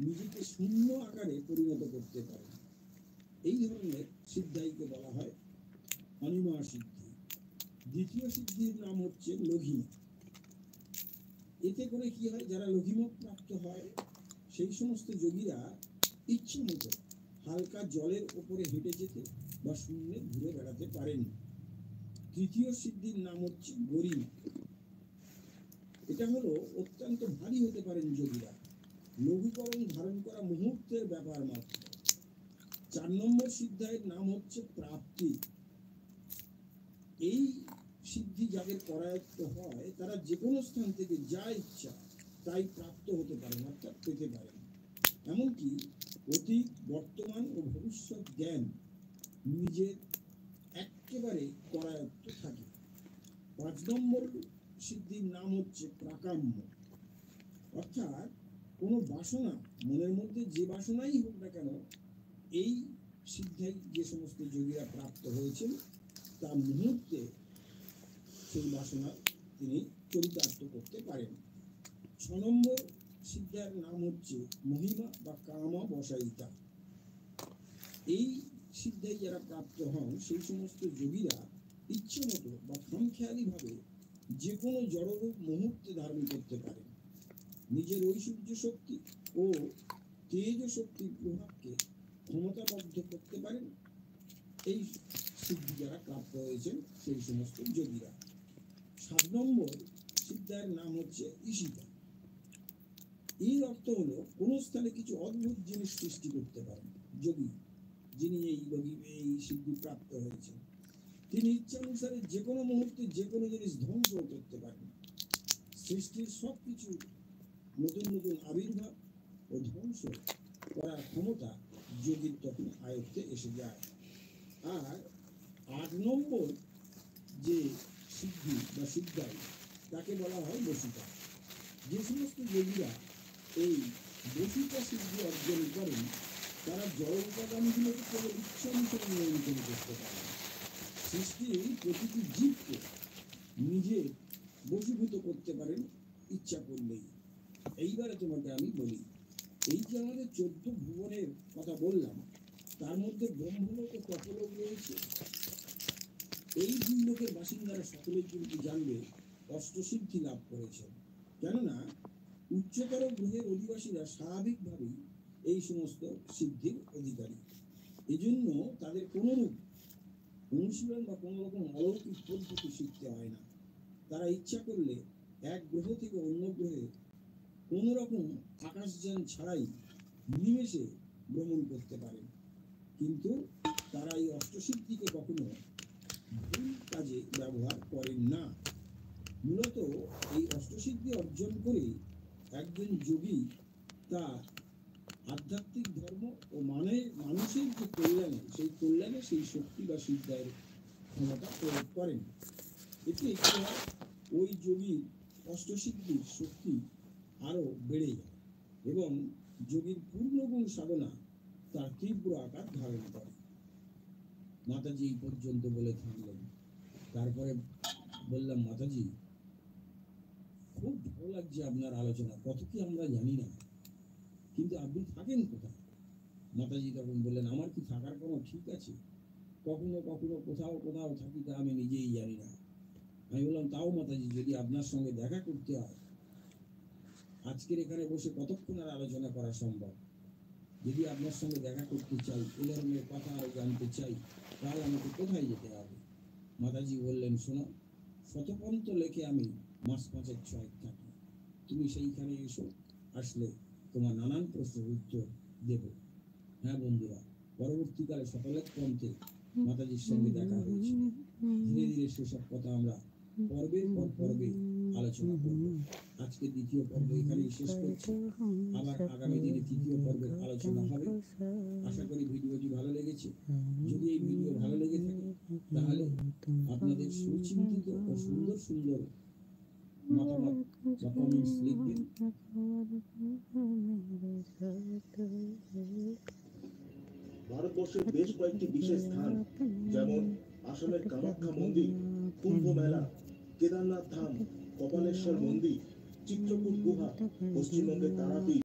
নিজেকে শূন্য আকারে পরিণত করতে পারেন। এই ধরনের সিদ্ধাইকে বলা হয় অনিমা সিদ্ধি। দ্বিতীয় সিদ্ধির নাম হচ্ছে লঘিমা। এতে করে কি হয়, যারা লঘিমা প্রাপ্ত হয় সেই সমস্ত যোগীরা ইচ্ছে মতো হালকা জলের ওপরে হেঁটে যেতে বা শূন্যে ঘুরে বেড়াতে পারেন। তৃতীয় সিদ্ধির নাম হচ্ছে গরিমা। এটা হলো অত্যন্ত ভারী হতে পারেন যোগীরা, লঘুকরণ ধারণ করা মুহূর্তের ব্যাপার মাত্র। 4 নম্বর সিদ্ধায়ের নাম হচ্ছে প্রাপ্তি। এই সিদ্ধি যাদের করায়ত্ত হয় তারা যে কোনো স্থান থেকে যা ইচ্ছা তাই প্রাপ্ত হতে পারেন, অর্থাৎ পেতে পারেন। এমনকি অতীত, বর্তমান ও ভবিষ্যৎ জ্ঞান নিজের একেবারে করায়ত্ত থাকে। 5 নম্বর সিদ্ধির নাম হচ্ছে প্রাকাম্য। অর্থাৎ কোনো বাসনা, মনের মধ্যে যে বাসনাই হোক না কেন, এই সিদ্ধাই যে সমস্ত যোগীরা প্রাপ্ত হয়েছেন তার মুহূর্তে সেই বাসনা তিনি চরিতার্থ করতে পারেন। 6 নম্বর সিদ্ধার নাম হচ্ছে মহিমা বা কামা বসায়িতা। এই সিদ্ধাই যারা প্রাপ্ত হন সেই সমস্ত যোগীরা ইচ্ছে মতো বা খামখেয়ালি ভাবে যে কোনো জড়রূপ মুহূর্তে ধারণ করতে পারেন। নিজের ঐশ্বর্য শক্তি ও তেজ শক্তির প্রভাবকে ক্ষমতাবদ্ধ করতে পারেন এই সিদ্ধি যারা প্রাপ্ত হয়েছেন সেই সমস্ত যোগীরা। 7 নম্বর সিদ্ধার নাম হচ্ছে ঈশিতা। এর অর্থ হলো কোন স্থানে কিছু অদ্ভুত জিনিস সৃষ্টি করতে পারেন যোগী, যিনি এই সিদ্ধি প্রাপ্ত হয়েছেন। তিনি ইচ্ছানুসারে যে কোনো মুহূর্তে যে কোনো জিনিস ধ্বংস করতে পারেন। সৃষ্টির সবকিছু নতুন নতুন আবির্ভাব ও ধ্বংস করার ক্ষমতা যোগীর তখন আয়ত্তে এসে যায়। আর 8 নম্বর যে সিদ্ধি বা সিদ্ধাই তাকে বলা হয় বসিতা। যে সমস্ত যোগীরা এই বসিতা সিদ্ধি অর্জন করেন তারা জড় উপাদানগুলোকে কেবল ইচ্ছা অনুসারে নিয়ন্ত্রণ করতে পারেন। সৃষ্টির প্রতিটি জীবকে নিজে বশীভূত করতে পারেন ইচ্ছা করলেই। এইবারে তোমাকে আমি বলি, এই যে আমাদের 14 ভুবনের কথা বললাম তার মধ্যে ব্রহ্মলোক ও তপলোক রয়েছে। এই 2 লোকের বাসিন্দারা সকলেই কিন্তু জানবে অষ্টসিদ্ধি লাভ করেছেন, কেননা উচ্চতর গ্রহের অধিবাসীরা স্বাভাবিকভাবেই এই সমস্ত সিদ্ধির অধিকারী। এজন্য তাদের কোনরূপ অনুশীলন বা কোনো রকম অলৌকিক পদ্ধতি শিখতে হয় না। তারা ইচ্ছা করলে এক গ্রহ থেকে অন্য গ্রহে কোনো রকম আকাশযান ছাড়াই নিমেষে ভ্রমণ করতে পারেন। কিন্তু তারা এই অষ্টসিদ্ধিকে কখনো ভুল কাজে ব্যবহার করেন না। মূলত এই অষ্টসিদ্ধি অর্জন করে একজন যোগী তার আধ্যাত্মিক ধর্ম ও মানুষের যে কল্যাণে সেই শক্তি বা সিদ্ধায়ের ক্ষমতা প্রয়োগ করেন। এতে কি হয়, ওই যোগীর অষ্টসিদ্ধির শক্তি আরো বেড়ে যায় এবং যোগীর পূর্ণগুণ সাধনা তার তীব্র আকার ধারণ করে। মাতাজি এই পর্যন্ত বলে থাকলেন। তারপরে বললাম, মাতাজি খুব ভালো লাগছে আপনার আলোচনা, কত কি আমরা জানি না, কিন্তু আপনি থাকেন কোথায়? মাতাজি তখন বললেন, আমার কি থাকার কোনো ঠিক আছে? কখনো কখনো কোথাও কোথাও থাকি, তা আমি নিজেই জানি না। আমি বললাম, তাও মাতাজি যদি আপনার সঙ্গে দেখা করতে হয়, আজকের এখানে বসে কতক্ষণ আর আলোচনা করা সম্ভব? যদি আপনার সঙ্গে দেখা করতে চাই, এ ধরনের কথা আরো জানতে চাই, তাহলে আমাকে কোথায় যেতে হবে? মাতাজি বললেন, শোনো, শতপন্ত লেখে আমি মাস 5-6 থাকি, তুমি সেইখানে এসো, আসলে তোমার নানান প্রশ্নের উত্তর দেব। হ্যাঁ বন্ধুরা, পরবর্তীকালে শতলেখ পন্থে মাতাজির সঙ্গে দেখা হয়েছে। ধীরে ধীরে সেসব কথা আমরা পর্বের পর পর্বে আলোচনা করব। আজকে 2য় পর্ব এখানেই শেষ করছি। আবার আগামী দিনে 3য় পর্বের আলোচনা হবে। আশা করি ভিডিওটি ভালো লেগেছে। যদি এই ভিডিও ভালো লেগে থাকে তাহলে আপনাদের সুচিন্তিত ও সুন্দর সুন্দর মতামত বা কমেন্টস লিখবেন। ভারতবর্ষের বেশ কয়েকটি বিশেষ স্থান, যেমন আসামের কামাখ্যা মন্দির, কুম্ভ মেলা, কেদারনাথ ধাম, কপালেশ্বর মন্দির, চিত্রকূট গুহা, পশ্চিমবঙ্গের তারাপীঠ,